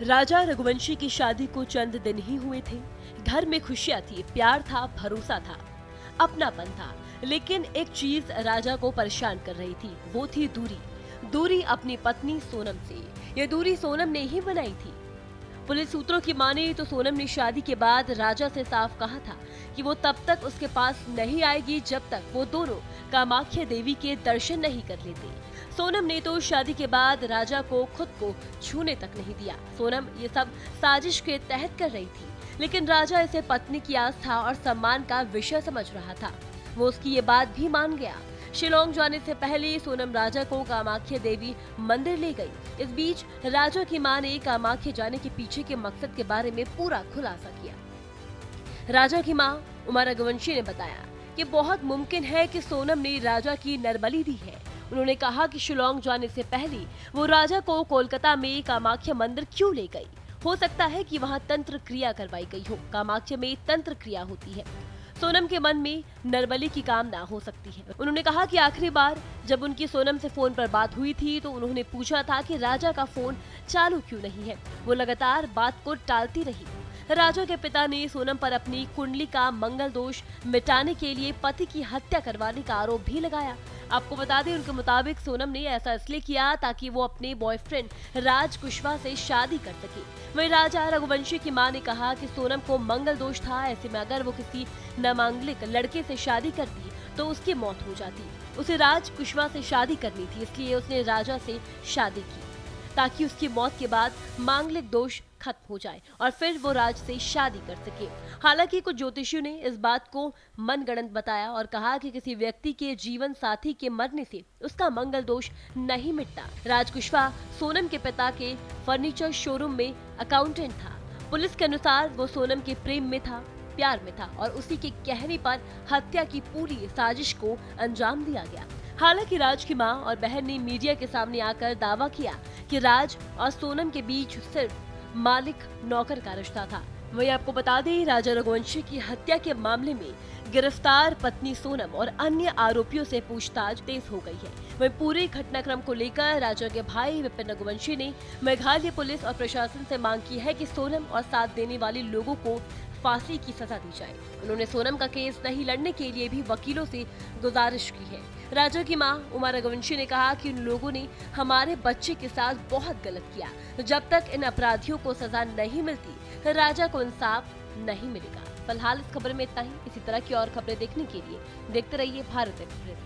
राजा रघुवंशी की शादी को चंद दिन ही हुए थे। घर में खुशियां थी, प्यार था, भरोसा था, अपनापन था। लेकिन एक चीज राजा को परेशान कर रही थी, वो थी दूरी। दूरी अपनी पत्नी सोनम से। ये दूरी सोनम ने ही बनाई थी। पुलिस सूत्रों की माने तो सोनम ने शादी के बाद राजा से साफ कहा था कि वो तब तक उसके पास नहीं आएगी जब तक वो दोनों कामाख्या देवी के दर्शन नहीं कर लेते। सोनम ने तो शादी के बाद राजा को खुद को छूने तक नहीं दिया। सोनम ये सब साजिश के तहत कर रही थी, लेकिन राजा इसे पत्नी की आस्था और सम्मान का विषय समझ रहा था। वो उसकी ये बात भी मान गया। शिलोंग जाने से पहले सोनम राजा को कामाख्या देवी मंदिर ले गई। इस बीच राजा की मां ने कामाख्या जाने के पीछे के मकसद के बारे में पूरा खुलासा किया। राजा की मां उमा रघुवंशी ने बताया कि बहुत मुमकिन है कि सोनम ने राजा की नरबली दी है। उन्होंने कहा कि शिलोंग जाने से पहले वो राजा को कोलकाता में कामाख्या मंदिर क्यों ले गई। हो सकता है कि वहां तंत्र क्रिया करवाई गई हो। कामाख्या में तंत्र क्रिया होती है। सोनम के मन में नरबली की कामना हो सकती है। उन्होंने कहा कि आखिरी बार जब उनकी सोनम से फोन पर बात हुई थी तो उन्होंने पूछा था कि राजा का फोन चालू क्यों नहीं है। वो लगातार बात को टालती रही। राजा के पिता ने सोनम पर अपनी कुंडली का मंगल दोष मिटाने के लिए पति की हत्या करवाने का आरोप भी लगाया। आपको बता दें, उनके मुताबिक सोनम ने ऐसा इसलिए किया ताकि वो अपने बॉयफ्रेंड राज कुशवाहा से शादी कर सके। वहीं राजा रघुवंशी की मां ने कहा कि सोनम को मंगल दोष था। ऐसे में अगर वो किसी नामांगलिक लड़के से शादी करती तो उसकी मौत हो जाती। उसे राज कुशवाहा से शादी करनी थी, इसलिए उसने राजा से शादी की ताकि उसकी मौत के बाद मांगलिक दोष खत्म हो जाए और फिर वो राज से शादी कर सके। हालांकि कुछ ज्योतिषियों ने इस बात को मनगढ़ंत बताया और कहा कि किसी व्यक्ति के जीवन साथी के मरने से उसका मंगल दोष नहीं मिटता। राज कुशवाहा सोनम के पिता के फर्नीचर शोरूम में अकाउंटेंट था। पुलिस के अनुसार वो सोनम के प्रेम में था, प्यार में था और उसी के कहने पर हत्या की पूरी साजिश को अंजाम दिया गया। हालांकि राज की मां और बहन ने मीडिया के सामने आकर दावा किया कि राज और सोनम के बीच सिर्फ मालिक नौकर का रिश्ता था। वही आपको बता दें, राजा रघुवंशी की हत्या के मामले में गिरफ्तार पत्नी सोनम और अन्य आरोपियों से पूछताछ तेज हो गई है। वही पूरे घटनाक्रम को लेकर राजा के भाई विपिन रघुवंशी ने मेघालय पुलिस और प्रशासन से मांग की है कि सोनम और साथ देने वाले लोगों को फांसी की सजा दी जाए। उन्होंने सोनम का केस नहीं लड़ने के लिए भी वकीलों से गुजारिश की है। राजा की मां उमा रघुवंशी ने कहा कि उन लोगों ने हमारे बच्चे के साथ बहुत गलत किया। जब तक इन अपराधियों को सजा नहीं मिलती, राजा को इंसाफ नहीं मिलेगा। फिलहाल इस खबर में इतना ही। इसी तरह की और खबरें देखने के लिए देखते रहिए भारत एक्सप्रेस।